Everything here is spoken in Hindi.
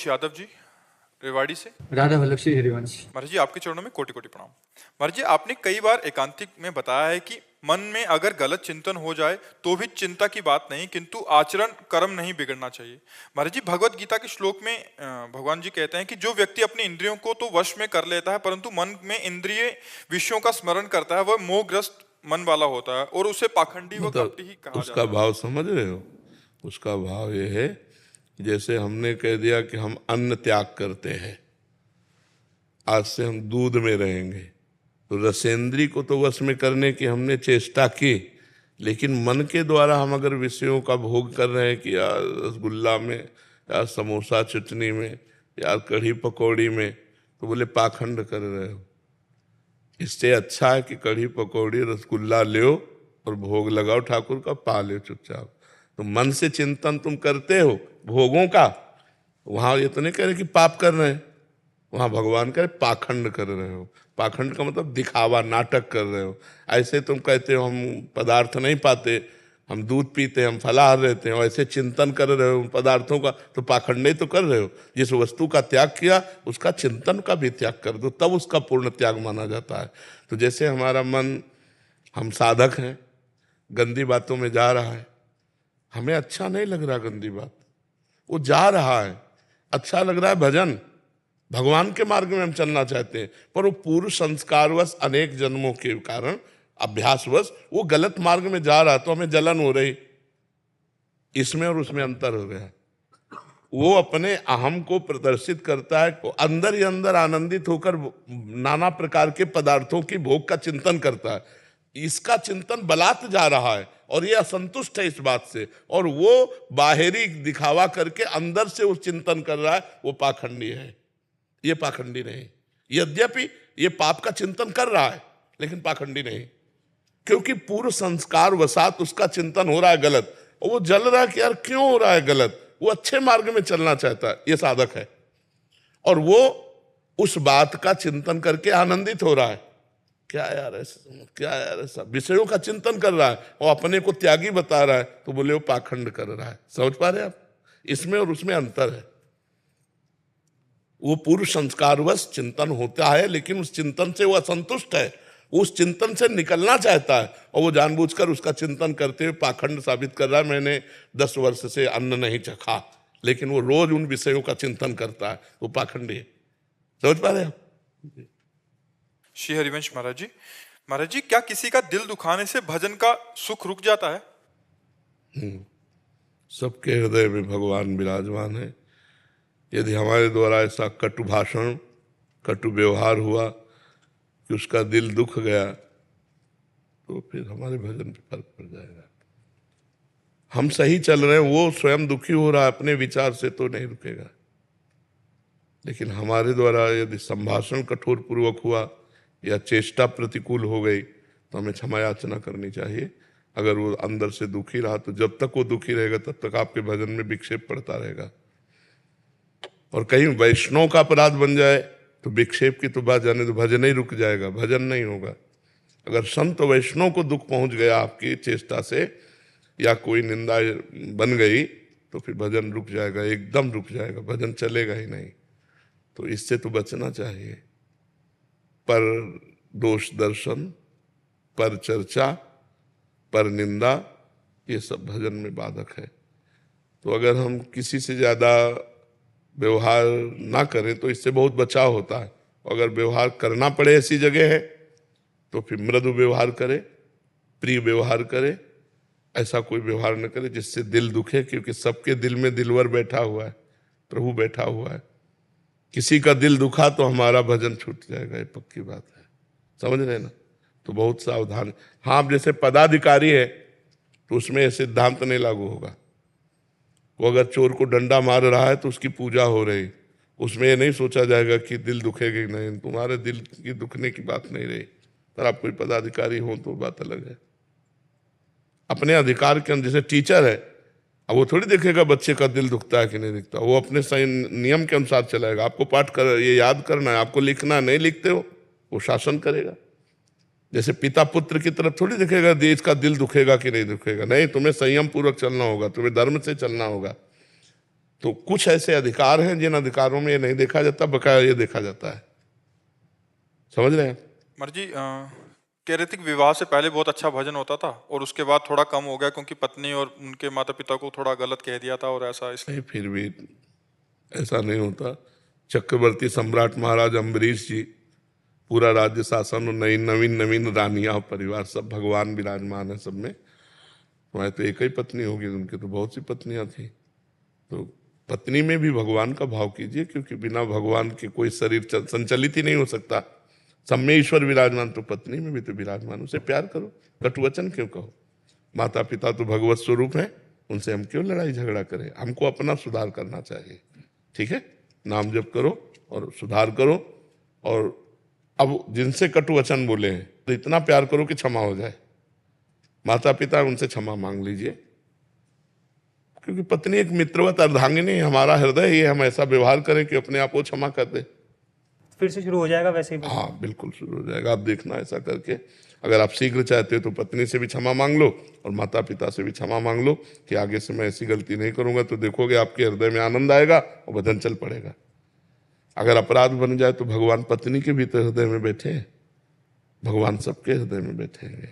मनोज यादव जी, रेवाड़ी से। राधा वल्लभ श्री हरिवंश। महाराज जी, आपके चरणों में कोटि कोटि प्रणाम। महाराज जी, आपने कई बार एकांतिक में बताया है कि मन में अगर गलत चिंतन हो जाए तो भी चिंता की बात नहीं, किंतु आचरण कर्म नहीं बिगड़ना चाहिए। महाराज जी, भगवत गीता के श्लोक में भगवान जी कहते हैं कि जो व्यक्ति अपनी इंद्रियों को तो वश में कर लेता है परंतु मन में इंद्रिय विषयों का स्मरण करता है, वह मोहग्रस्त मन वाला होता है और उसे पाखंडी व कपटी ही कहा जाता उसका है। भाव समझ रहे हो? उसका भाव ये है, जैसे हमने कह दिया कि हम अन्न त्याग करते हैं, आज से हम दूध में रहेंगे, तो रसेंद्री को तो वश में करने की हमने चेष्टा की, लेकिन मन के द्वारा हम अगर विषयों का भोग कर रहे हैं कि यार रसगुल्ला में, यार समोसा चटनी में, यार कढ़ी पकौड़ी में, तो बोले पाखंड कर रहे हो। इससे अच्छा है कि कढ़ी पकौड़ी रसगुल्ला लो और भोग लगाओ, ठाकुर का पा लो चुपचाप। तो मन से चिंतन तुम करते हो भोगों का, वहां ये तो नहीं कह रहे कि पाप कर रहे हैं, वहां भगवान कह रहे पाखंड कर रहे हो। पाखंड का मतलब दिखावा, नाटक कर रहे हो। ऐसे तुम कहते हो हम पदार्थ नहीं पाते, हम दूध पीते, हम फलाहार रहते हैं, ऐसे चिंतन कर रहे हो पदार्थों का, तो पाखंड ही तो कर रहे हो। जिस वस्तु का त्याग किया उसका चिंतन का भी त्याग कर दो, तब उसका पूर्ण त्याग माना जाता है। तो जैसे हमारा मन, हम साधक हैं, गंदी बातों में जा रहा है, हमें अच्छा नहीं लग रहा गंदी बात, वो जा रहा है, अच्छा लग रहा है भजन, भगवान के मार्ग में हम चलना चाहते हैं, पर वो पूर्व संस्कारवश अनेक जन्मों के कारण अभ्यासवश वो गलत मार्ग में जा रहा, तो हमें जलन हो रही। इसमें और उसमें अंतर हो गया। वो अपने अहम को प्रदर्शित करता है, वो अंदर ही अंदर आनंदित होकर नाना प्रकार के पदार्थों की भोग का चिंतन करता है। इसका चिंतन बलात् जा रहा है और ये असंतुष्ट है इस बात से, और वो बाहरी दिखावा करके अंदर से उस चिंतन कर रहा है, वो पाखंडी है। ये पाखंडी नहीं। यद्यपि ये पाप का चिंतन कर रहा है लेकिन पाखंडी नहीं, क्योंकि पूर्व संस्कार वसात उसका चिंतन हो रहा है गलत, और वो जल रहा है कि यार क्यों हो रहा है गलत, वो अच्छे मार्ग में चलना चाहता है, ये साधक है। और वो उस बात का चिंतन करके आनंदित हो रहा है, क्या यार ऐसा, क्या यार ऐसा, विषयों का चिंतन कर रहा है और अपने को त्यागी बता रहा है, तो बोले वो पाखंड कर रहा है। समझ पा रहे आप? इसमें और उसमें अंतर है। वो पूर्व संस्कारवश चिंतन होता है, लेकिन उस चिंतन से वो असंतुष्ट है, उस चिंतन से निकलना चाहता है, और वो जानबूझकर उसका चिंतन करते हुए पाखंड साबित कर रहा है। मैंने 10 वर्ष से अन्न नहीं चखा, लेकिन वो रोज उन विषयों का चिंतन करता है, वो पाखंडी है। समझ पा रहे हैं आप? श्री हरिवंश महाराज जी, महाराज जी, क्या किसी का दिल दुखाने से भजन का सुख रुक जाता है? सबके हृदय में भगवान विराजमान है। यदि हमारे द्वारा ऐसा कटु भाषण, कटु व्यवहार हुआ कि उसका दिल दुख गया, तो फिर हमारे भजन पे फर्क पड़ जाएगा। हम सही चल रहे हैं, वो स्वयं दुखी हो रहा है अपने विचार से, तो नहीं रुकेगा। लेकिन हमारे द्वारा यदि संभाषण कठोर पूर्वक हुआ या चेष्टा प्रतिकूल हो गई, तो हमें क्षमा याचना करनी चाहिए। अगर वो अंदर से दुखी रहा, तो जब तक वो दुखी रहेगा तब तक आपके भजन में विक्षेप पड़ता रहेगा। और कहीं वैष्णव का अपराध बन जाए तो विक्षेप की तो बात जाने, तो भजन ही रुक जाएगा, भजन नहीं होगा। अगर संत वैष्णव को दुख पहुंच गया आपकी चेष्टा से, या कोई निंदा बन गई, तो फिर भजन रुक जाएगा, एकदम रुक जाएगा, भजन चलेगा ही नहीं। तो इससे तो बचना चाहिए। पर दोष दर्शन, पर चर्चा, पर निंदा, ये सब भजन में बाधक है। तो अगर हम किसी से ज्यादा व्यवहार ना करें तो इससे बहुत बचाव होता है। अगर व्यवहार करना पड़े ऐसी जगह है तो फिर मृदु व्यवहार करे, प्रिय व्यवहार करे, ऐसा कोई व्यवहार न करे जिससे दिल दुखे, क्योंकि सबके दिल में दिलवर बैठा हुआ है, प्रभु बैठा हुआ है। किसी का दिल दुखा तो हमारा भजन छूट जाएगा, ये पक्की बात है। समझ रहे ना? तो बहुत सावधान। हाँ, अब जैसे पदाधिकारी है तो उसमें यह सिद्धांत नहीं लागू होगा। वो अगर चोर को डंडा मार रहा है तो उसकी पूजा हो रही, उसमें ये नहीं सोचा जाएगा कि दिल दुखेगी, नहीं, तुम्हारे दिल की दुखने की बात नहीं रही। पर आप कोई पदाधिकारी हो तो बात अलग है। अपने अधिकार के अंदर, जैसे टीचर है, अब वो थोड़ी देखेगा बच्चे का दिल दुखता है कि नहीं दिखता, वो अपने सही नियम के अनुसार चलाएगा। आपको पाठ कर, ये याद करना है, आपको लिखना, नहीं लिखते हो, वो शासन करेगा। जैसे पिता पुत्र की तरफ थोड़ी देखेगा देश का दिल दुखेगा कि नहीं दुखेगा, नहीं, तुम्हें संयम पूर्वक चलना होगा, तुम्हें धर्म से चलना होगा। तो कुछ ऐसे अधिकार हैं जिन अधिकारों में ये नहीं देखा जाता, बकाया ये देखा जाता है। समझ रहे हैं? महाराज जी कह रहे थे कि विवाह से पहले बहुत अच्छा भजन होता था और उसके बाद थोड़ा कम हो गया क्योंकि पत्नी और उनके माता पिता को थोड़ा गलत कह दिया था और ऐसा इसलिए। नहीं, फिर भी ऐसा नहीं होता। चक्रवर्ती सम्राट महाराज अम्बरीश जी, पूरा राज्य शासन और नई नवीन नवीन रानियां और परिवार सब भगवान विराजमान है सब में। तुम्हारे तो एक ही पत्नी होगी, उनकी तो बहुत सी पत्नियां थी। तो पत्नी में भी भगवान का भाव कीजिए, क्योंकि बिना भगवान के कोई शरीर संचालित ही नहीं हो सकता। सब में ईश्वर विराजमान, तो पत्नी में भी तो विराजमान, उसे प्यार करो, कटुवचन क्यों कहो? माता पिता तो भगवत स्वरूप हैं, उनसे हम क्यों लड़ाई झगड़ा करें? हमको अपना सुधार करना चाहिए। ठीक है, नाम जप करो और सुधार करो। और अब जिनसे कटुवचन बोले हैं तो इतना प्यार करो कि क्षमा हो जाए। माता पिता उनसे क्षमा मांग लीजिए, क्योंकि पत्नी एक मित्रवत अर्धांगिनी, हमारा हृदय, ये हम ऐसा व्यवहार करें कि अपने आप को क्षमा कर दे। फिर से शुरू हो जाएगा वैसे ही? हाँ बिल्कुल शुरू हो जाएगा। आप देखना ऐसा करके, अगर आप शीघ्र चाहते हो तो पत्नी से भी क्षमा मांग लो और माता पिता से भी क्षमा मांग लो कि आगे से मैं ऐसी गलती नहीं करूंगा। तो देखोगे आपके हृदय में आनंद आएगा और भजन चल पड़ेगा। अगर अपराध बन जाए तो भगवान पत्नी के भीतर हृदय में बैठे हैं, भगवान सबके हृदय में बैठेंगे।